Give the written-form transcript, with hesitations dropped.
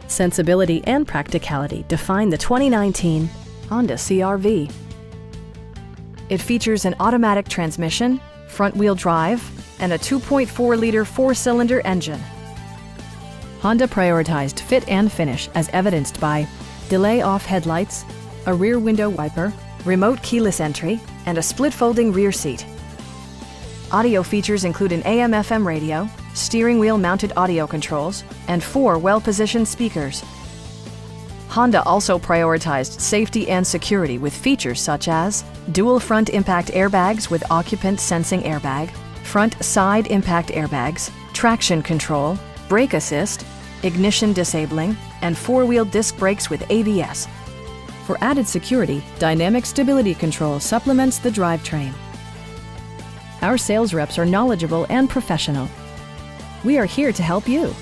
Sensibility and practicality define the 2019 Honda CR-V. It features an automatic transmission, front-wheel drive, and a 2.4-liter four-cylinder engine. Honda prioritized fit and finish as evidenced by delay-off headlights, a rear window wiper, remote keyless entry, and a split-folding rear seat. Audio features include an AM/FM radio, steering wheel mounted audio controls, and 4 well-positioned speakers. Honda also prioritized safety and security with features such as dual front impact airbags with occupant sensing airbag, front side impact airbags, traction control, brake assist, ignition disabling, and 4-wheel disc brakes with ABS. For added security, dynamic stability control supplements the drivetrain. Our sales reps are knowledgeable and professional. We are here to help you.